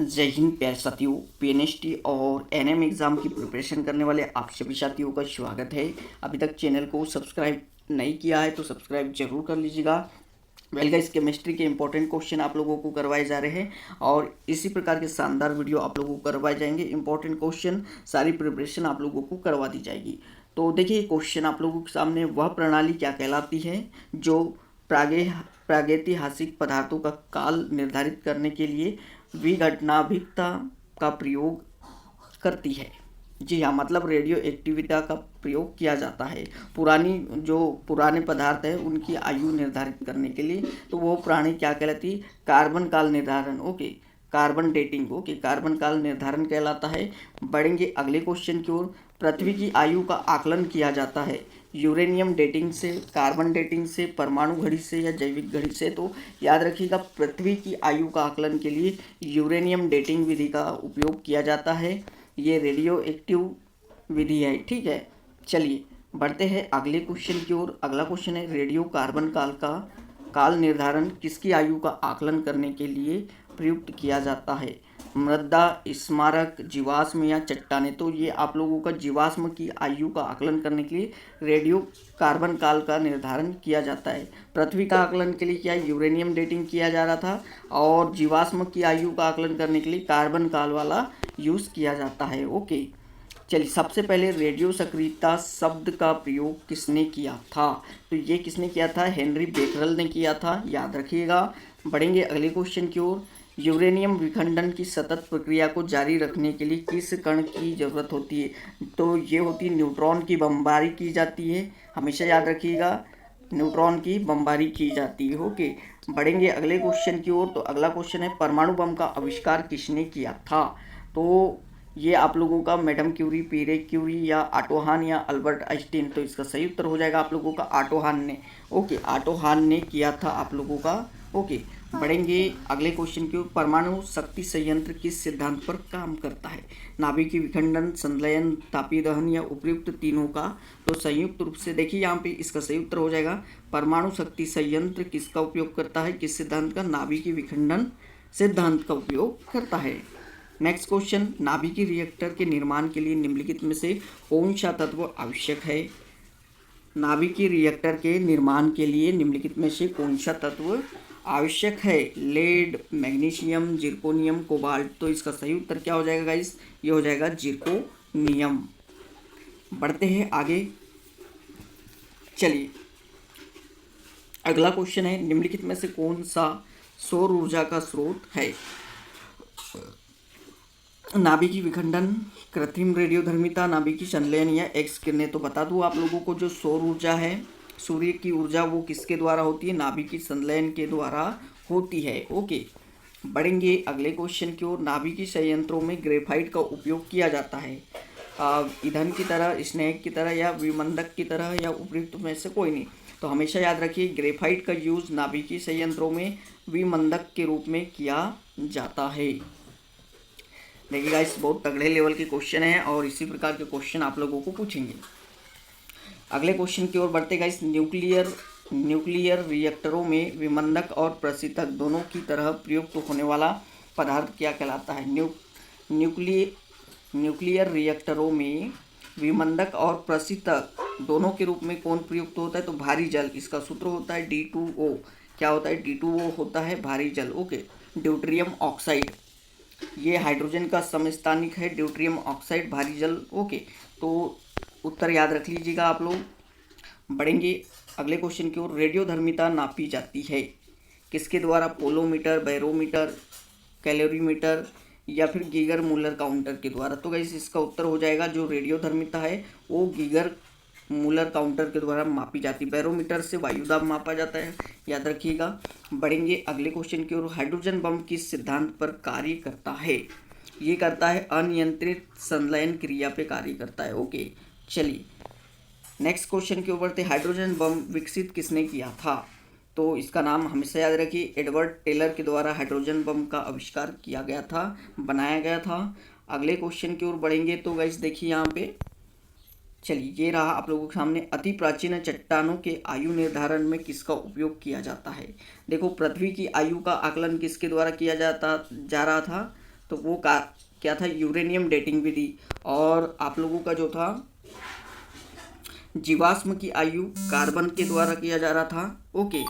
जय हिंद प्यारे साथियों। पीएनएसटी और एनएम एग्ज़ाम की प्रिपरेशन करने वाले आप सभी साथियों का स्वागत है। अभी तक चैनल को सब्सक्राइब नहीं किया है तो सब्सक्राइब जरूर कर लीजिएगा। वेल गाइस, केमिस्ट्री के इंपॉर्टेंट क्वेश्चन आप लोगों को करवाए जा रहे हैं और इसी प्रकार के शानदार वीडियो आप लोगों को करवाए जाएंगे। इंपॉर्टेंट क्वेश्चन सारी प्रिपरेशन आप लोगों को करवा दी जाएगी। तो देखिए, क्वेश्चन आप लोगों के सामने, वह प्रणाली क्या कहलाती है जो प्रागैतिहासिक पदार्थों का काल निर्धारित करने के लिए विघटनाभिकता का प्रयोग करती है। जी हाँ, मतलब रेडियो एक्टिविटा का प्रयोग किया जाता है पुराने पदार्थ है उनकी आयु निर्धारित करने के लिए। तो वो प्राणी क्या कहलाती है? कार्बन काल निर्धारण। Okay, carbon dating. Okay, carbon काल निर्धारण कहलाता है। बढ़ेंगे अगले क्वेश्चन की ओर। पृथ्वी की आयु का आकलन किया जाता है यूरेनियम डेटिंग से, कार्बन डेटिंग से, परमाणु घड़ी से या जैविक घड़ी से। तो याद रखिएगा, पृथ्वी की आयु का आकलन के लिए यूरेनियम डेटिंग विधि का उपयोग किया जाता है। ये रेडियो एक्टिव विधि है। ठीक है, चलिए बढ़ते हैं अगले क्वेश्चन की ओर। अगला क्वेश्चन है, रेडियो कार्बन काल का काल निर्धारण किसकी आयु का आकलन करने के लिए प्रयुक्त किया जाता है? मृदा, स्मारक, जीवाश्म या चट्टानें। तो ये आप लोगों का जीवाश्म की आयु का आकलन करने के लिए रेडियो कार्बन काल का निर्धारण किया जाता है। पृथ्वी का आकलन के लिए क्या यूरेनियम डेटिंग किया जा रहा था, और जीवाश्म की आयु का आकलन करने के लिए कार्बन काल वाला यूज़ किया जाता है। ओके, चलिए सबसे पहले रेडियो सक्रियता शब्द का प्रयोग किसने किया था? तो ये किसने किया था? हेनरी बेकरल ने किया था, याद रखिएगा। बढ़ेंगे अगले क्वेश्चन की ओर। यूरेनियम विखंडन की सतत प्रक्रिया को जारी रखने के लिए किस कण की जरूरत होती है? तो ये होती है न्यूट्रॉन की बमबारी की जाती है। हमेशा याद रखिएगा, न्यूट्रॉन की बमबारी की जाती है। ओके, बढ़ेंगे अगले क्वेश्चन की ओर। तो अगला क्वेश्चन है, परमाणु बम का आविष्कार किसने किया था? तो ये आप लोगों का मैडम क्यूरी, पीरे क्यूरी या ऑटो-हान या अल्बर्ट आइंस्टीन। तो इसका सही उत्तर हो जाएगा आप लोगों का ऑटो-हान ने। ओके, ऑटो-हान ने किया था आप लोगों का। ओके, बढ़ेंगे अगले क्वेश्चन की ओर। परमाणु शक्ति संयंत्र किस सिद्धांत पर काम करता है? नाभिक विखंडन, संलयन, तापीय दहन या उपयुक्त तीनों का? तो संयुक्त रूप से देखिए यहाँ पे इसका सही उत्तर हो जाएगा परमाणु शक्ति संयंत्र किसका उपयोग करता है? किस सिद्धांत का? नाभिक विखंडन सिद्धांत का उपयोग करता है। नेक्स्ट क्वेश्चन, नाभिकीय रिएक्टर के निर्माण के लिए निम्नलिखित में से कौन सा तत्व आवश्यक है? नाभिकीय रिएक्टर के निर्माण के लिए निम्नलिखित में से कौन सा तत्व आवश्यक है? Lead, magnesium, zirconium, cobalt. तो इसका सही उत्तर क्या हो जाएगा गाइस? ये हो जाएगा जिरकोनियम। बढ़ते हैं आगे। चलिए अगला क्वेश्चन है, निम्नलिखित में से कौन सा सौर ऊर्जा का स्रोत है? नाभिकीय विखंडन, कृत्रिम रेडियोधर्मिता, नाभिकीय संलयन या एक्स किरणें। तो बता दूं आप लोगों को, जो सौर ऊर्जा है, सूर्य की ऊर्जा, वो किसके द्वारा होती है? नाभिकीय संलयन के द्वारा होती है। ओके, बढ़ेंगे अगले क्वेश्चन की ओर। नाभिकीय संयंत्रों में ग्रेफाइट का उपयोग किया जाता है ईंधन की तरह, स्नेहक की तरह या विमंदक की तरह, या उपयुक्त में से कोई नहीं। तो हमेशा याद रखिए, ग्रेफाइट का यूज़ नाभिकीय संयंत्रों में विमंदक के रूप में किया जाता है। देखिए गाइस, बहुत तगड़े लेवल के क्वेश्चन हैं और इसी प्रकार के क्वेश्चन आप लोगों को पूछेंगे। अगले क्वेश्चन की ओर बढ़ते गाइस। न्यूक्लियर रिएक्टरों में विमंदक और प्रशीतक दोनों की तरह प्रयुक्त होने वाला पदार्थ क्या कहलाता है? न्यूक्लियर रिएक्टरों में विमंदक और प्रशीतक दोनों के रूप में कौन प्रयुक्त होता है? तो भारी जल। इसका सूत्र होता है D2O। क्या होता है? D2O होता है भारी जल। ओके, ड्यूटेरियम ऑक्साइड, ये हाइड्रोजन का समस्थानिक है, ड्यूटेरियम ऑक्साइड भारी जल। ओके, तो उत्तर याद रख लीजिएगा आप लोग। बढ़ेंगे अगले क्वेश्चन की ओर। रेडियोधर्मिता नापी जाती है किसके द्वारा? पोलोमीटर, बैरोमीटर, कैलोरीमीटर या फिर गीगर मूलर काउंटर के द्वारा। तो गाइस इसका उत्तर हो जाएगा, जो रेडियोधर्मिता है वो गीगर मूलर काउंटर के द्वारा मापी जाती है। बैरोमीटर से वायु दाब मापा जाता है, याद रखिएगा। बढ़ेंगे अगले क्वेश्चन की ओर। हाइड्रोजन बम किस सिद्धांत पर कार्य करता है? ये करता है अनियंत्रित संलयन क्रिया पे कार्य करता है। ओके, चलिए नेक्स्ट क्वेश्चन के ऊपर थे। हाइड्रोजन बम विकसित किसने किया था? तो इसका नाम हमेशा याद रखिए, एडवर्ड टेलर के द्वारा हाइड्रोजन बम का आविष्कार किया गया था, बनाया गया था। अगले क्वेश्चन की ओर बढ़ेंगे तो गाइस देखिए यहाँ पे, चलिए ये रहा आप लोगों के सामने। अति प्राचीन चट्टानों के आयु निर्धारण में किसका उपयोग किया जाता है? देखो, पृथ्वी की आयु का आकलन किसके द्वारा किया जा रहा था? तो वो क्या था, यूरेनियम डेटिंग विधि। और आप लोगों का जो था जीवाश्म की आयु कार्बन के द्वारा किया जा रहा था। ओके,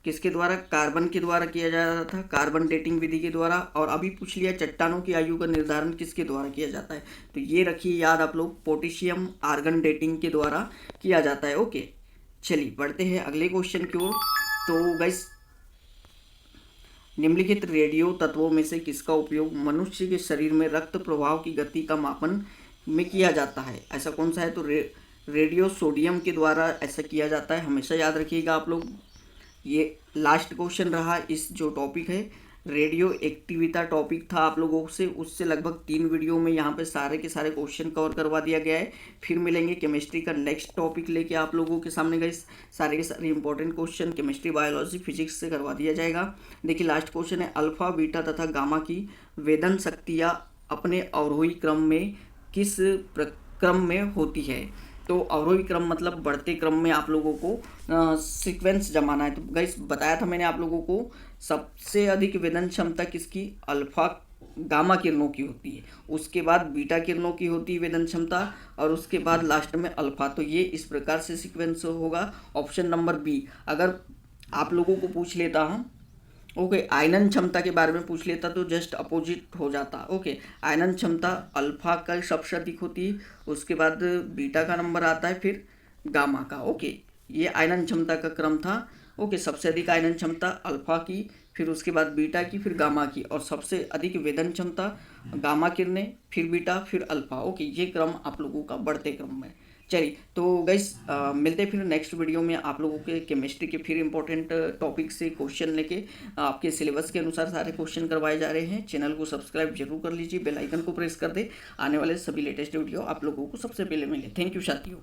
किसके द्वारा, कार्बन के द्वारा किया जा रहा था, कार्बन डेटिंग विधि के द्वारा। और अभी पूछ लिया चट्टानों की आयु का निर्धारण किसके द्वारा किया जाता है, तो ये रखिए याद आप लोग, पोटेशियम आर्गन डेटिंग के द्वारा किया जाता है। ओके, चलिए बढ़ते हैं अगले क्वेश्चन की ओर। तो गाइस, निम्नलिखित रेडियो तत्वों में से किसका उपयोग मनुष्य के शरीर में रक्त प्रवाह की गति का मापन में किया जाता है, ऐसा कौन सा है, तो रेडियो सोडियम के द्वारा ऐसा किया जाता है, हमेशा याद रखिएगा आप लोग। ये लास्ट क्वेश्चन रहा इस जो टॉपिक है, रेडियो एक्टिविटा टॉपिक था आप लोगों से, उससे लगभग 3 वीडियो में यहाँ पे सारे के सारे क्वेश्चन कवर करवा दिया गया है। फिर मिलेंगे केमिस्ट्री का नेक्स्ट टॉपिक लेके आप लोगों के सामने गए, सारे के सारे important question chemistry biology physics से करवा दिया जाएगा। देखिए लास्ट क्वेश्चन है, अल्फा बीटा तथा गामा की वेदन शक्तियाँ अपने अवरोही क्रम में किस क्रम में होती है, तो अवरोही क्रम मतलब बढ़ते क्रम में आप लोगों को सीक्वेंस जमाना है। तो गाइस बताया था मैंने आप लोगों को, सबसे अधिक वेदन क्षमता किसकी, अल्फा गामा किरणों की होती है, उसके बाद बीटा किरणों की होती है वेदन क्षमता, और उसके बाद लास्ट में अल्फा। तो ये इस प्रकार से सीक्वेंस होगा, ऑप्शन नंबर बी। अगर आप लोगों को पूछ लेता हूँ ओके, आयनन क्षमता के बारे में पूछ लेता तो जस्ट अपोजिट हो जाता। ओके, आयनन क्षमता अल्फा का सबसे अधिक होती है, उसके बाद बीटा का नंबर आता है, फिर गामा का। ओके, ये आयनन क्षमता का क्रम था। ओके, सबसे अधिक आयनन क्षमता अल्फा की, फिर उसके बाद बीटा की, फिर गामा की, और सबसे अधिक वेदन क्षमता गामा किरणें, फिर बीटा, फिर अल्फा। ओके, ये क्रम आप लोगों का बढ़ते क्रम में। चलिए तो गाइस मिलते फिर नेक्स्ट वीडियो में आप लोगों के केमिस्ट्री के फिर इंपॉर्टेंट टॉपिक से क्वेश्चन लेके। आपके सिलेबस के अनुसार सारे क्वेश्चन करवाए जा रहे हैं। चैनल को सब्सक्राइब जरूर कर लीजिए, बेल आइकन को प्रेस कर दे, आने वाले सभी लेटेस्ट वीडियो आप लोगों को सबसे पहले मिले। थैंक यू साथियों।